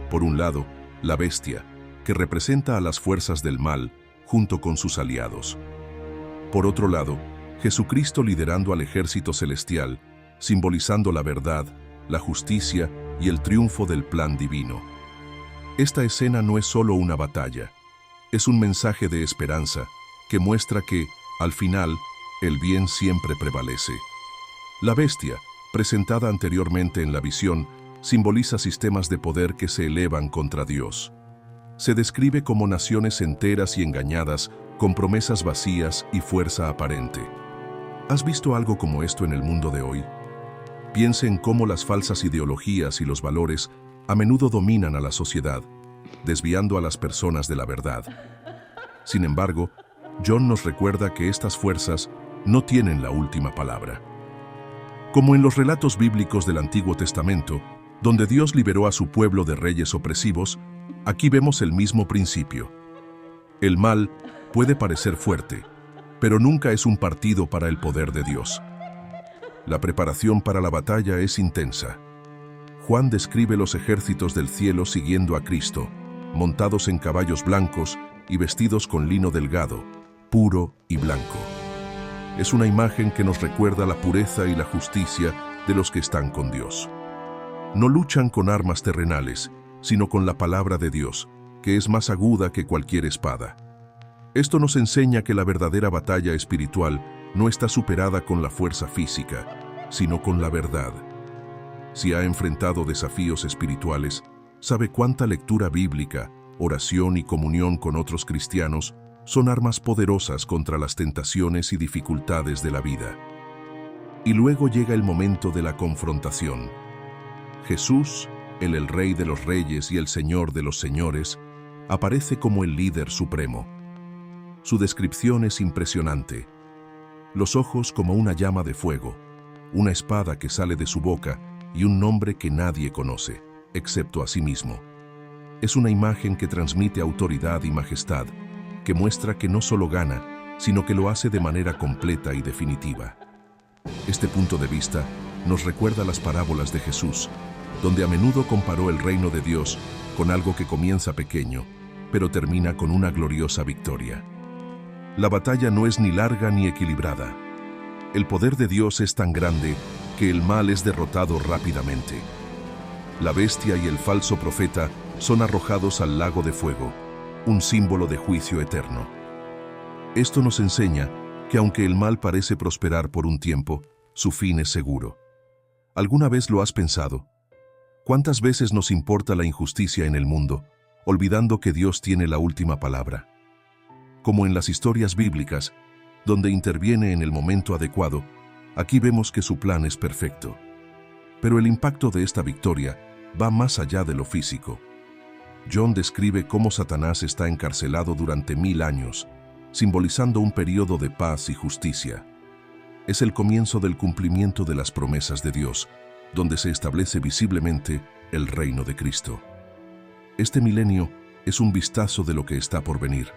Por un lado, la bestia, que representa a las fuerzas del mal, junto con sus aliados. Por otro lado, Jesucristo liderando al ejército celestial, simbolizando la verdad, la justicia y el triunfo del plan divino. Esta escena no es solo una batalla, es un mensaje de esperanza que muestra que, al final, el bien siempre prevalece. La bestia, presentada anteriormente en la visión, simboliza sistemas de poder que se elevan contra Dios. Se describe como naciones enteras y engañadas, con promesas vacías y fuerza aparente. ¿Has visto algo como esto en el mundo de hoy? Piense en cómo las falsas ideologías y los valores a menudo dominan a la sociedad, desviando a las personas de la verdad. Sin embargo, John nos recuerda que estas fuerzas no tienen la última palabra. Como en los relatos bíblicos del Antiguo Testamento, donde Dios liberó a su pueblo de reyes opresivos, aquí vemos el mismo principio. El mal puede parecer fuerte, pero nunca es un partido para el poder de Dios. La preparación para la batalla es intensa. Juan describe los ejércitos del cielo siguiendo a Cristo, montados en caballos blancos y vestidos con lino delgado, puro y blanco. Es una imagen que nos recuerda la pureza y la justicia de los que están con Dios. No luchan con armas terrenales, sino con la palabra de Dios, que es más aguda que cualquier espada. Esto nos enseña que la verdadera batalla espiritual no está superada con la fuerza física, sino con la verdad. Si ha enfrentado desafíos espirituales, sabe cuánta lectura bíblica, oración y comunión con otros cristianos son armas poderosas contra las tentaciones y dificultades de la vida. Y luego llega el momento de la confrontación. Jesús, el Rey de los Reyes y el Señor de los Señores, aparece como el líder supremo. Su descripción es impresionante. Los ojos como una llama de fuego, una espada que sale de su boca y un nombre que nadie conoce, excepto a sí mismo. Es una imagen que transmite autoridad y majestad, que muestra que no solo gana, sino que lo hace de manera completa y definitiva. Este punto de vista nos recuerda las parábolas de Jesús, donde a menudo comparó el reino de Dios con algo que comienza pequeño, pero termina con una gloriosa victoria. La batalla no es ni larga ni equilibrada. El poder de Dios es tan grande que el mal es derrotado rápidamente. La bestia y el falso profeta son arrojados al lago de fuego, un símbolo de juicio eterno. Esto nos enseña que aunque el mal parece prosperar por un tiempo, su fin es seguro. ¿Alguna vez lo has pensado? ¿Cuántas veces nos importa la injusticia en el mundo, olvidando que Dios tiene la última palabra? Como en las historias bíblicas, donde interviene en el momento adecuado, aquí vemos que su plan es perfecto. Pero el impacto de esta victoria va más allá de lo físico. John describe cómo Satanás está encarcelado durante 1000 años, simbolizando un periodo de paz y justicia. Es el comienzo del cumplimiento de las promesas de Dios, donde se establece visiblemente el reino de Cristo. Este milenio es un vistazo de lo que está por venir,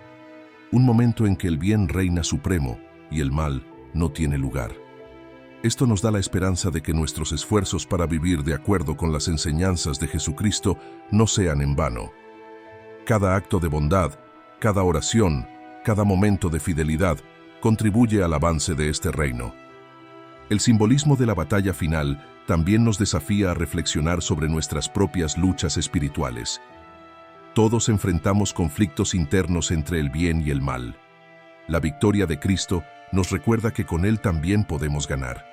un momento en que el bien reina supremo y el mal no tiene lugar. Esto nos da la esperanza de que nuestros esfuerzos para vivir de acuerdo con las enseñanzas de Jesucristo no sean en vano. Cada acto de bondad, cada oración, cada momento de fidelidad contribuye al avance de este reino. El simbolismo de la batalla final también nos desafía a reflexionar sobre nuestras propias luchas espirituales. Todos enfrentamos conflictos internos entre el bien y el mal. La victoria de Cristo nos recuerda que con Él también podemos ganar.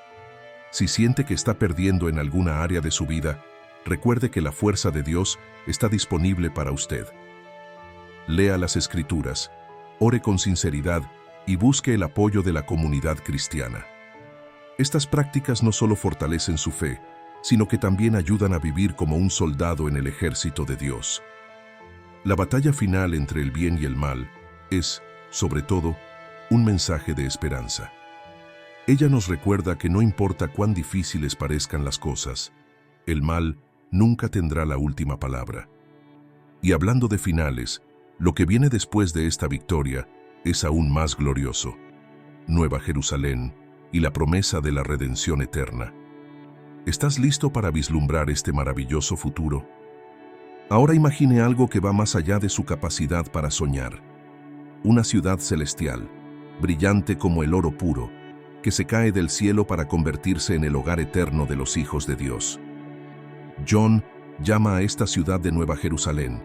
Si siente que está perdiendo en alguna área de su vida, recuerde que la fuerza de Dios está disponible para usted. Lea las Escrituras, ore con sinceridad y busque el apoyo de la comunidad cristiana. Estas prácticas no solo fortalecen su fe, sino que también ayudan a vivir como un soldado en el ejército de Dios. La batalla final entre el bien y el mal es, sobre todo, un mensaje de esperanza. Ella nos recuerda que no importa cuán difíciles parezcan las cosas, el mal nunca tendrá la última palabra. Y hablando de finales, lo que viene después de esta victoria es aún más glorioso. Nueva Jerusalén y la promesa de la redención eterna. ¿Estás listo para vislumbrar este maravilloso futuro? Ahora imagine algo que va más allá de su capacidad para soñar. Una ciudad celestial, brillante como el oro puro, que se cae del cielo para convertirse en el hogar eterno de los hijos de Dios. John llama a esta ciudad de Nueva Jerusalén,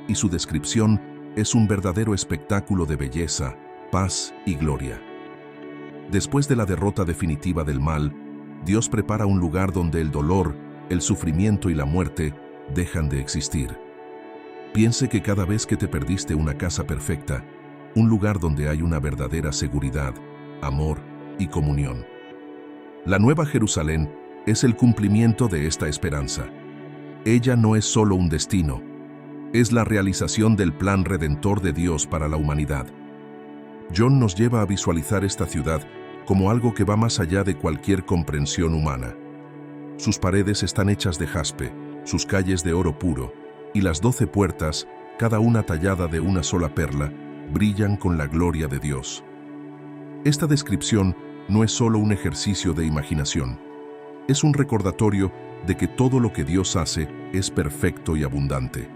y su descripción es un verdadero espectáculo de belleza, paz y gloria. Después de la derrota definitiva del mal, Dios prepara un lugar donde el dolor, el sufrimiento y la muerte dejan de existir. Piense que cada vez que te perdiste una casa perfecta, un lugar donde hay una verdadera seguridad, amor y comunión. La Nueva Jerusalén es el cumplimiento de esta esperanza. Ella no es solo un destino, es la realización del plan redentor de Dios para la humanidad. John nos lleva a visualizar esta ciudad como algo que va más allá de cualquier comprensión humana. Sus paredes están hechas de jaspe, sus calles de oro puro, y las 12 puertas, cada una tallada de una sola perla, brillan con la gloria de Dios. Esta descripción no es solo un ejercicio de imaginación, Es un recordatorio de que todo lo que Dios hace es perfecto y abundante.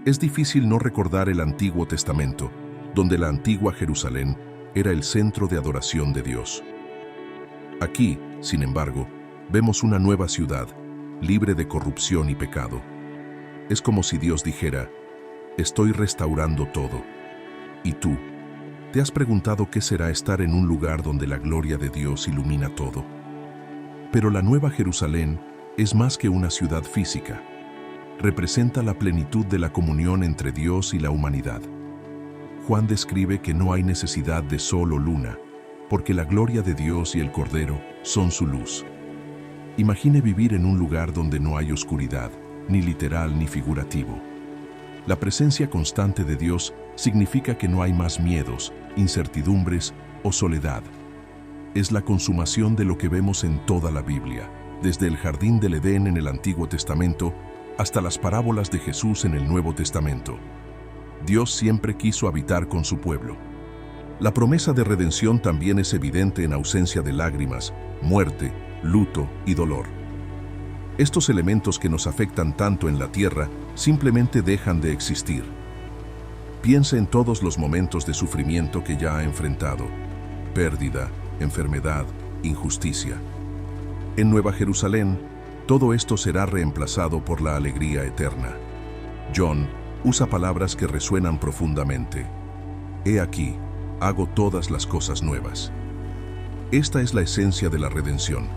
Es difícil no recordar el Antiguo Testamento, donde la antigua Jerusalén era el centro de adoración de Dios. Aquí, sin embargo, vemos una nueva ciudad, libre de corrupción y pecado. Es como si Dios dijera: estoy restaurando todo. ¿Y tú? ¿Te has preguntado qué será estar en un lugar donde la gloria de Dios ilumina todo? Pero la Nueva Jerusalén es más que una ciudad física. Representa la plenitud de la comunión entre Dios y la humanidad. Juan describe que no hay necesidad de sol o luna, porque la gloria de Dios y el Cordero son su luz. Imagine vivir en un lugar donde no hay oscuridad, ni literal ni figurativo. La presencia constante de Dios significa que no hay más miedos, incertidumbres o soledad. Es la consumación de lo que vemos en toda la Biblia, desde el jardín del Edén en el Antiguo Testamento hasta las parábolas de Jesús en el Nuevo Testamento. Dios siempre quiso habitar con su pueblo. La promesa de redención también es evidente en ausencia de lágrimas, muerte, luto y dolor. Estos elementos que nos afectan tanto en la tierra simplemente dejan de existir. Piensa en todos los momentos de sufrimiento que ya ha enfrentado: pérdida, enfermedad, injusticia. En Nueva Jerusalén, todo esto será reemplazado por la alegría eterna. John usa palabras que resuenan profundamente. He aquí, hago todas las cosas nuevas. Esta es la esencia de la redención.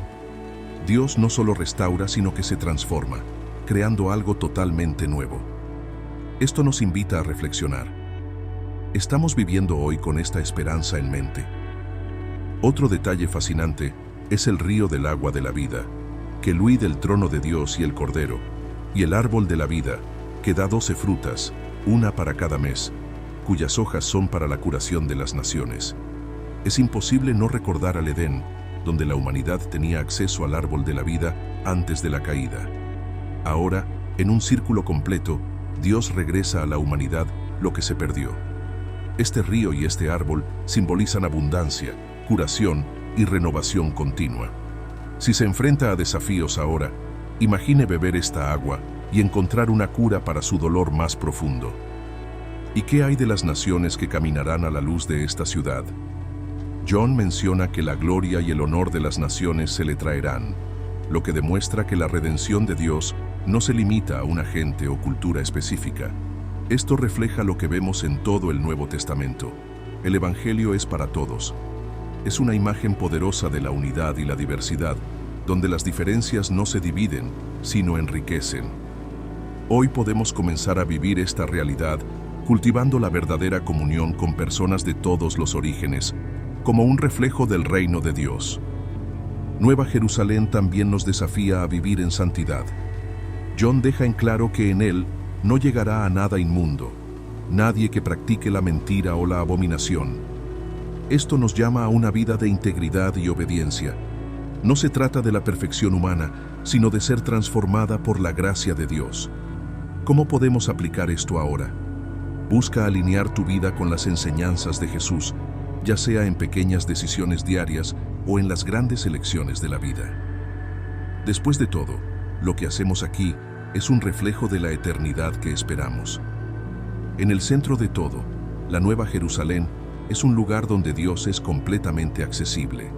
Dios no solo restaura, sino que se transforma, creando algo totalmente nuevo. Esto nos invita a reflexionar. ¿Estamos viviendo hoy con esta esperanza en mente? Otro detalle fascinante es el río del agua de la vida, que fluye del trono de Dios y el Cordero, y el árbol de la vida, que da 12 frutas, una para cada mes, cuyas hojas son para la curación de las naciones. Es imposible no recordar al Edén, donde la humanidad tenía acceso al árbol de la vida antes de la caída. Ahora, en un círculo completo, Dios regresa a la humanidad lo que se perdió. Este río y este árbol simbolizan abundancia, curación y renovación continua. Si se enfrenta a desafíos ahora, imagine beber esta agua y encontrar una cura para su dolor más profundo. ¿Y qué hay de las naciones que caminarán a la luz de esta ciudad? John menciona que la gloria y el honor de las naciones se le traerán, lo que demuestra que la redención de Dios no se limita a una gente o cultura específica. Esto refleja lo que vemos en todo el Nuevo Testamento. El Evangelio es para todos. Es una imagen poderosa de la unidad y la diversidad, donde las diferencias no se dividen, sino enriquecen. Hoy podemos comenzar a vivir esta realidad cultivando la verdadera comunión con personas de todos los orígenes, como un reflejo del reino de Dios. Nueva Jerusalén también nos desafía a vivir en santidad. John deja en claro que en él no llegará a nada inmundo, nadie que practique la mentira o la abominación. Esto nos llama a una vida de integridad y obediencia. No se trata de la perfección humana, sino de ser transformada por la gracia de Dios. ¿Cómo podemos aplicar esto ahora? Busca alinear tu vida con las enseñanzas de Jesús, ya sea en pequeñas decisiones diarias o en las grandes elecciones de la vida. Después de todo, lo que hacemos aquí es un reflejo de la eternidad que esperamos. En el centro de todo, la Nueva Jerusalén es un lugar donde Dios es completamente accesible.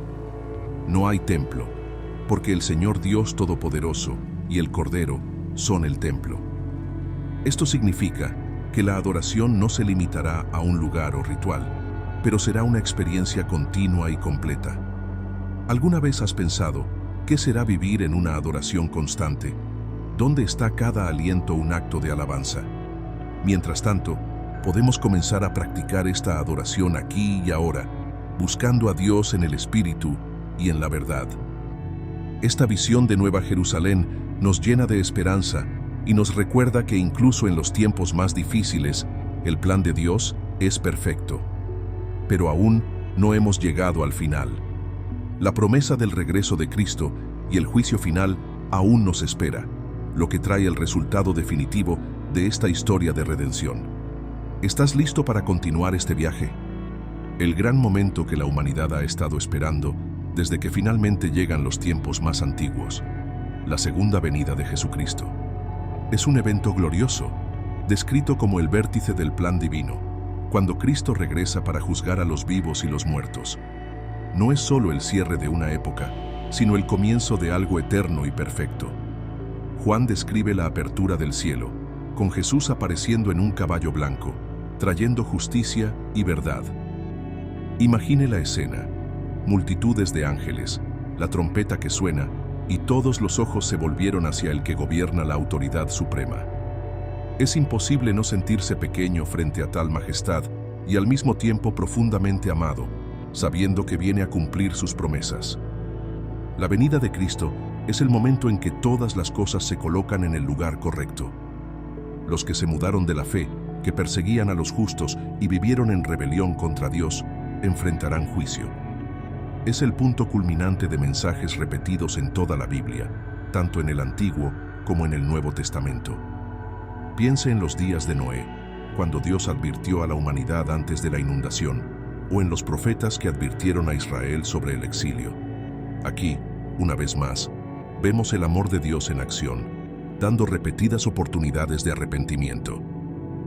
No hay templo, porque el Señor Dios Todopoderoso y el Cordero son el templo. Esto significa que la adoración no se limitará a un lugar o ritual, pero será una experiencia continua y completa. ¿Alguna vez has pensado qué será vivir en una adoración constante? ¿Dónde está cada aliento un acto de alabanza? Mientras tanto, podemos comenzar a practicar esta adoración aquí y ahora, buscando a Dios en el Espíritu y en la verdad. Esta visión de Nueva Jerusalén nos llena de esperanza y nos recuerda que incluso en los tiempos más difíciles, el plan de Dios es perfecto. Pero aún no hemos llegado al final. La promesa del regreso de Cristo y el juicio final aún nos espera, lo que trae el resultado definitivo de esta historia de redención. ¿Estás listo para continuar este viaje? El gran momento que la humanidad ha estado esperando desde que finalmente llegan los tiempos más antiguos, la segunda venida de Jesucristo. Es un evento glorioso, descrito como el vértice del plan divino, cuando Cristo regresa para juzgar a los vivos y los muertos. No es solo el cierre de una época, sino el comienzo de algo eterno y perfecto. Juan describe la apertura del cielo, con Jesús apareciendo en un caballo blanco, trayendo justicia y verdad. Imagine la escena: multitudes de ángeles, la trompeta que suena, y todos los ojos se volvieron hacia el que gobierna la autoridad suprema. Es imposible no sentirse pequeño frente a tal majestad y al mismo tiempo profundamente amado, sabiendo que viene a cumplir sus promesas. La venida de Cristo es el momento en que todas las cosas se colocan en el lugar correcto. Los que se mudaron de la fe, que perseguían a los justos y vivieron en rebelión contra Dios, enfrentarán juicio. Es el punto culminante de mensajes repetidos en toda la Biblia, tanto en el Antiguo como en el Nuevo Testamento. Piense en los días de Noé, cuando Dios advirtió a la humanidad antes de la inundación, o en los profetas que advirtieron a Israel sobre el exilio. Aquí, una vez más, vemos el amor de Dios en acción, dando repetidas oportunidades de arrepentimiento.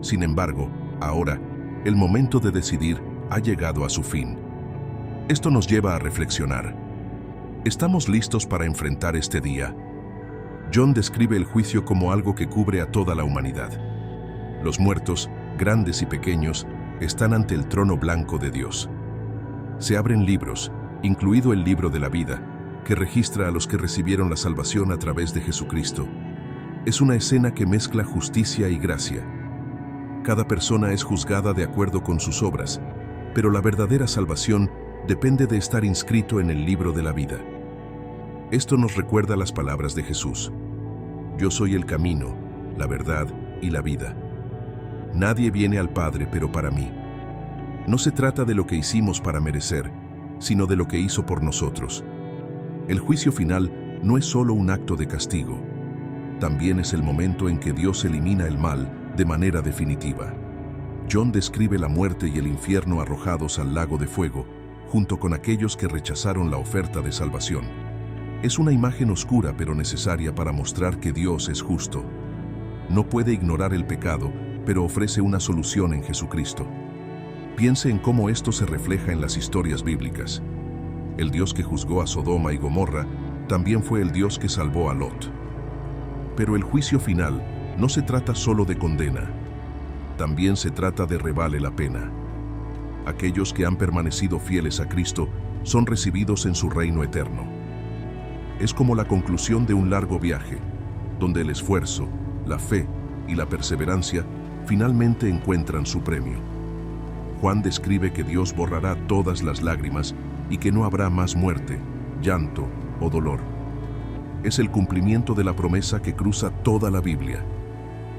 Sin embargo, ahora, el momento de decidir ha llegado a su fin. Esto nos lleva a reflexionar. ¿Estamos listos para enfrentar este día? John describe el juicio como algo que cubre a toda la humanidad. Los muertos, grandes y pequeños, están ante el trono blanco de Dios. Se abren libros, incluido el libro de la vida, que registra a los que recibieron la salvación a través de Jesucristo. Es una escena que mezcla justicia y gracia. Cada persona es juzgada de acuerdo con sus obras, pero la verdadera salvación depende de estar inscrito en el libro de la vida. Esto nos recuerda las palabras de Jesús: Yo soy el camino, la verdad y la vida. Nadie viene al Padre pero para mí. No se trata de lo que hicimos para merecer, sino de lo que hizo por nosotros. El juicio final no es solo un acto de castigo, también es el momento en que Dios elimina el mal de manera definitiva. John describe la muerte y el infierno arrojados al lago de fuego, junto con aquellos que rechazaron la oferta de salvación. Es una imagen oscura pero necesaria para mostrar que Dios es justo. No puede ignorar el pecado, pero ofrece una solución en Jesucristo. Piense en cómo esto se refleja en las historias bíblicas. El Dios que juzgó a Sodoma y Gomorra también fue el Dios que salvó a Lot. Pero el juicio final no se trata solo de condena, también se trata de revale la pena. Aquellos que han permanecido fieles a Cristo son recibidos en su reino eterno. Es como la conclusión de un largo viaje, donde el esfuerzo, la fe y la perseverancia finalmente encuentran su premio. Juan describe que Dios borrará todas las lágrimas y que no habrá más muerte, llanto o dolor. Es el cumplimiento de la promesa que cruza toda la Biblia.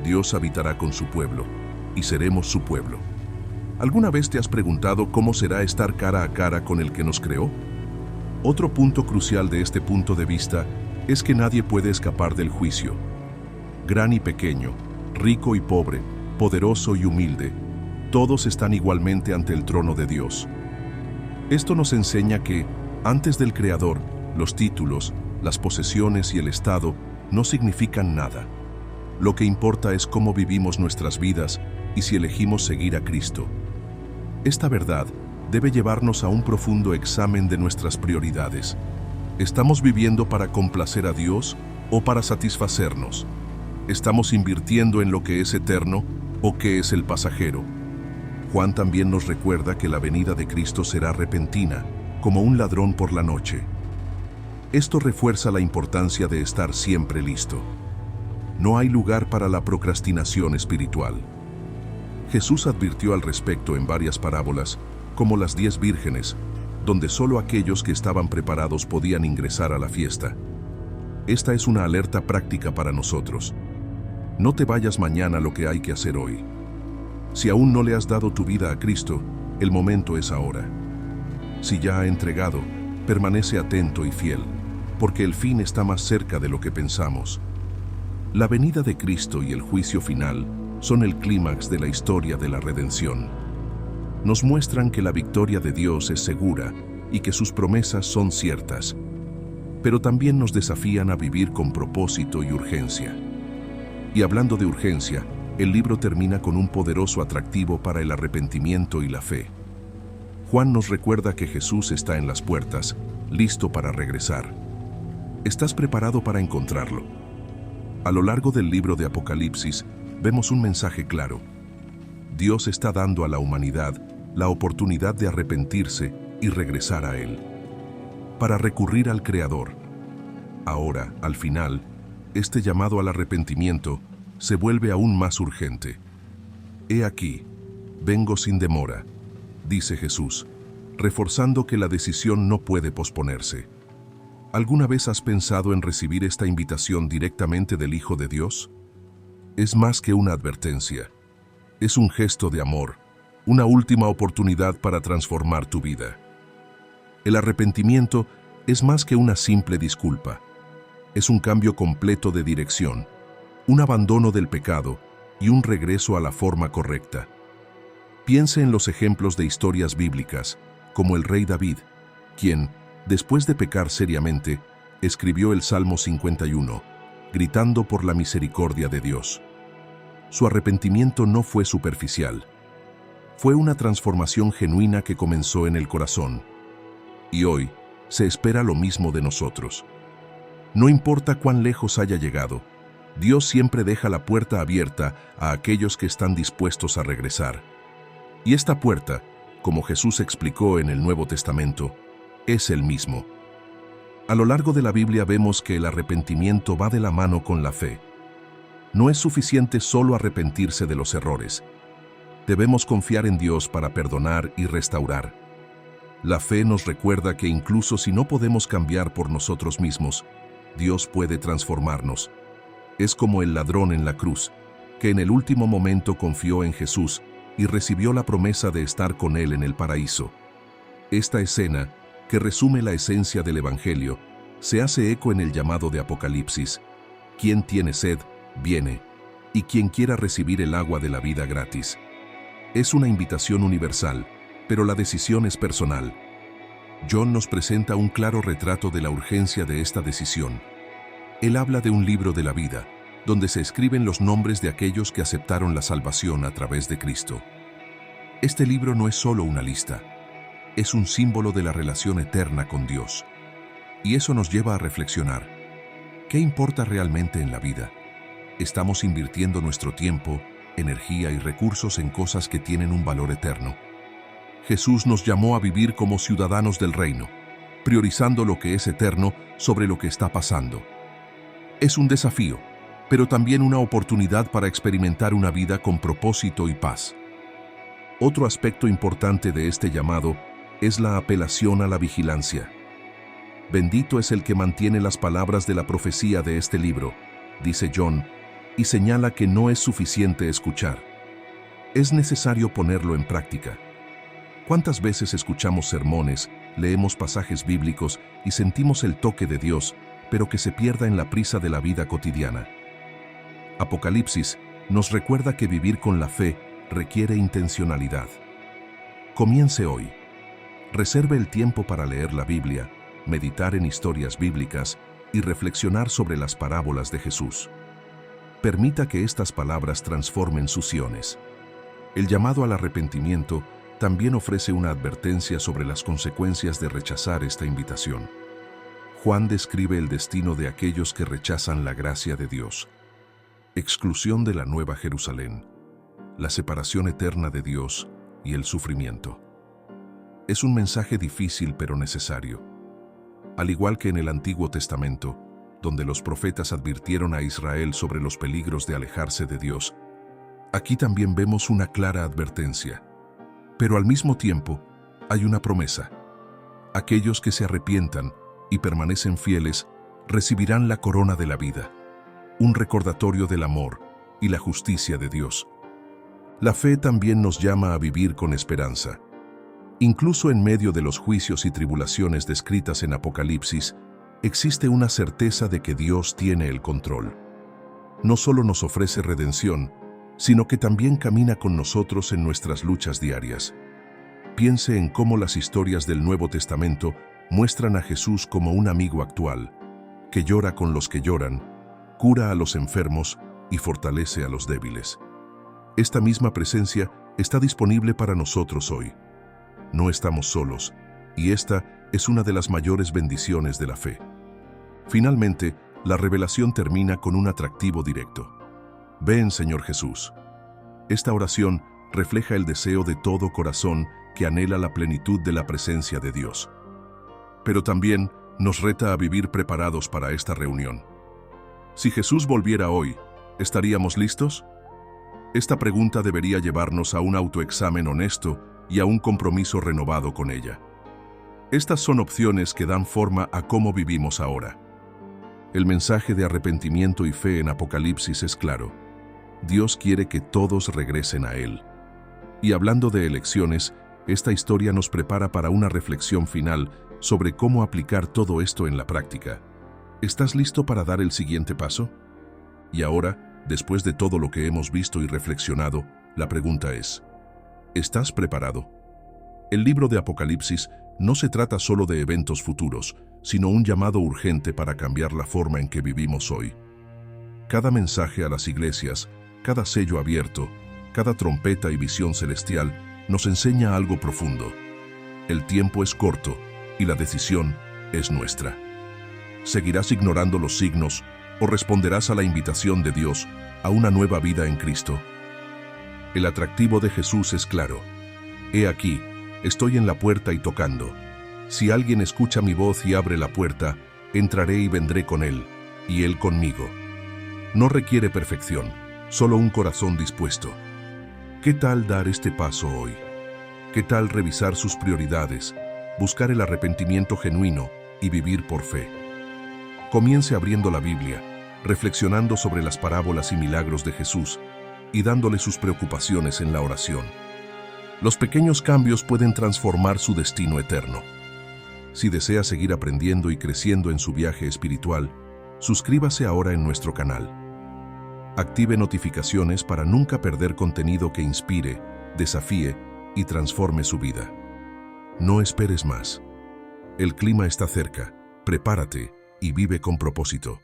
Dios habitará con su pueblo y seremos su pueblo. ¿Alguna vez te has preguntado cómo será estar cara a cara con el que nos creó? Otro punto crucial de este punto de vista es que nadie puede escapar del juicio. Gran y pequeño, rico y pobre, poderoso y humilde, todos están igualmente ante el trono de Dios. Esto nos enseña que, antes del Creador, los títulos, las posesiones y el Estado no significan nada. Lo que importa es cómo vivimos nuestras vidas y si elegimos seguir a Cristo. Esta verdad debe llevarnos a un profundo examen de nuestras prioridades. ¿Estamos viviendo para complacer a Dios o para satisfacernos? ¿Estamos invirtiendo en lo que es eterno o qué es el pasajero? Juan también nos recuerda que la venida de Cristo será repentina, como un ladrón por la noche. Esto refuerza la importancia de estar siempre listo. No hay lugar para la procrastinación espiritual. Jesús advirtió al respecto en varias parábolas, como las 10 vírgenes, donde solo aquellos que estaban preparados podían ingresar a la fiesta. Esta es una alerta práctica para nosotros. No te vayas mañana lo que hay que hacer hoy. Si aún no le has dado tu vida a Cristo, el momento es ahora. Si ya ha entregado, permanece atento y fiel, porque el fin está más cerca de lo que pensamos. La venida de Cristo y el juicio final son el clímax de la historia de la redención. Nos muestran que la victoria de Dios es segura y que sus promesas son ciertas. Pero también nos desafían a vivir con propósito y urgencia. Y hablando de urgencia, el libro termina con un poderoso atractivo para el arrepentimiento y la fe. Juan nos recuerda que Jesús está en las puertas, listo para regresar. ¿Estás preparado para encontrarlo? A lo largo del libro de Apocalipsis, vemos un mensaje claro. Dios está dando a la humanidad la oportunidad de arrepentirse y regresar a Él, para recurrir al Creador. Ahora, al final, este llamado al arrepentimiento se vuelve aún más urgente. He aquí, vengo sin demora, dice Jesús, reforzando que la decisión no puede posponerse. ¿Alguna vez has pensado en recibir esta invitación directamente del Hijo de Dios? Es más que una advertencia. Es un gesto de amor, una última oportunidad para transformar tu vida. El arrepentimiento es más que una simple disculpa. Es un cambio completo de dirección, un abandono del pecado y un regreso a la forma correcta. Piense en los ejemplos de historias bíblicas, como el rey David, quien, después de pecar seriamente, escribió el Salmo 51, gritando por la misericordia de Dios. Su arrepentimiento no fue superficial. Fue una transformación genuina que comenzó en el corazón. Y hoy, se espera lo mismo de nosotros. No importa cuán lejos haya llegado, Dios siempre deja la puerta abierta a aquellos que están dispuestos a regresar. Y esta puerta, como Jesús explicó en el Nuevo Testamento, es el mismo. A lo largo de la Biblia vemos que el arrepentimiento va de la mano con la fe. No es suficiente solo arrepentirse de los errores. Debemos confiar en Dios para perdonar y restaurar. La fe nos recuerda que incluso si no podemos cambiar por nosotros mismos, Dios puede transformarnos. Es como el ladrón en la cruz, que en el último momento confió en Jesús y recibió la promesa de estar con Él en el paraíso. Esta escena, que resume la esencia del Evangelio, se hace eco en el llamado de Apocalipsis. Quien tiene sed, viene, y quien quiera recibir el agua de la vida gratis. Es una invitación universal, pero la decisión es personal. John nos presenta un claro retrato de la urgencia de esta decisión. Él habla de un libro de la vida, donde se escriben los nombres de aquellos que aceptaron la salvación a través de Cristo. Este libro no es solo una lista, es un símbolo de la relación eterna con Dios. Y eso nos lleva a reflexionar. ¿Qué importa realmente en la vida? ¿Estamos invirtiendo nuestro tiempo, energía y recursos en cosas que tienen un valor eterno? Jesús nos llamó a vivir como ciudadanos del reino, priorizando lo que es eterno sobre lo que está pasando. Es un desafío, pero también una oportunidad para experimentar una vida con propósito y paz. Otro aspecto importante de este llamado es la apelación a la vigilancia. Bendito es el que mantiene las palabras de la profecía de este libro, dice John, y señala que no es suficiente escuchar. Es necesario ponerlo en práctica. ¿Cuántas veces escuchamos sermones, leemos pasajes bíblicos y sentimos el toque de Dios, pero que se pierda en la prisa de la vida cotidiana? Apocalipsis nos recuerda que vivir con la fe requiere intencionalidad. Comience hoy. Reserve el tiempo para leer la Biblia, meditar en historias bíblicas y reflexionar sobre las parábolas de Jesús. Permita que estas palabras transformen sus siones. El llamado al arrepentimiento también ofrece una advertencia sobre las consecuencias de rechazar esta invitación. Juan describe el destino de aquellos que rechazan la gracia de Dios. Exclusión de la Nueva Jerusalén, la separación eterna de Dios y el sufrimiento. Es un mensaje difícil pero necesario. Al igual que en el Antiguo Testamento, donde los profetas advirtieron a Israel sobre los peligros de alejarse de Dios, aquí también vemos una clara advertencia. Pero al mismo tiempo, hay una promesa. Aquellos que se arrepientan y permanecen fieles recibirán la corona de la vida, un recordatorio del amor y la justicia de Dios. La fe también nos llama a vivir con esperanza. Incluso en medio de los juicios y tribulaciones descritas en Apocalipsis, existe una certeza de que Dios tiene el control. No solo nos ofrece redención, sino que también camina con nosotros en nuestras luchas diarias. Piense en cómo las historias del Nuevo Testamento muestran a Jesús como un amigo actual, que llora con los que lloran, cura a los enfermos y fortalece a los débiles. Esta misma presencia está disponible para nosotros hoy. No estamos solos, y esta es una de las mayores bendiciones de la fe. Finalmente, la revelación termina con un atractivo directo. Ven, Señor Jesús. Esta oración refleja el deseo de todo corazón que anhela la plenitud de la presencia de Dios. Pero también nos reta a vivir preparados para esta reunión. Si Jesús volviera hoy, ¿estaríamos listos? Esta pregunta debería llevarnos a un autoexamen honesto y a un compromiso renovado con ella. Estas son opciones que dan forma a cómo vivimos ahora. El mensaje de arrepentimiento y fe en Apocalipsis es claro. Dios quiere que todos regresen a Él. Y hablando de elecciones, esta historia nos prepara para una reflexión final sobre cómo aplicar todo esto en la práctica. ¿Estás listo para dar el siguiente paso? Y ahora, después de todo lo que hemos visto y reflexionado, la pregunta es, ¿estás preparado? El libro de Apocalipsis no se trata solo de eventos futuros, sino un llamado urgente para cambiar la forma en que vivimos hoy. Cada mensaje a las iglesias, cada sello abierto, cada trompeta y visión celestial nos enseña algo profundo. El tiempo es corto y la decisión es nuestra. ¿Seguirás ignorando los signos o responderás a la invitación de Dios a una nueva vida en Cristo? El atractivo de Jesús es claro. He aquí, estoy en la puerta y tocando. Si alguien escucha mi voz y abre la puerta, entraré y vendré con él, y él conmigo. No requiere perfección, solo un corazón dispuesto. ¿Qué tal dar este paso hoy? ¿Qué tal revisar sus prioridades, buscar el arrepentimiento genuino y vivir por fe? Comience abriendo la Biblia, reflexionando sobre las parábolas y milagros de Jesús y dándole sus preocupaciones en la oración. Los pequeños cambios pueden transformar su destino eterno. Si desea seguir aprendiendo y creciendo en su viaje espiritual, suscríbase ahora en nuestro canal. Active notificaciones para nunca perder contenido que inspire, desafíe y transforme su vida. No esperes más. El clima está cerca, prepárate y vive con propósito.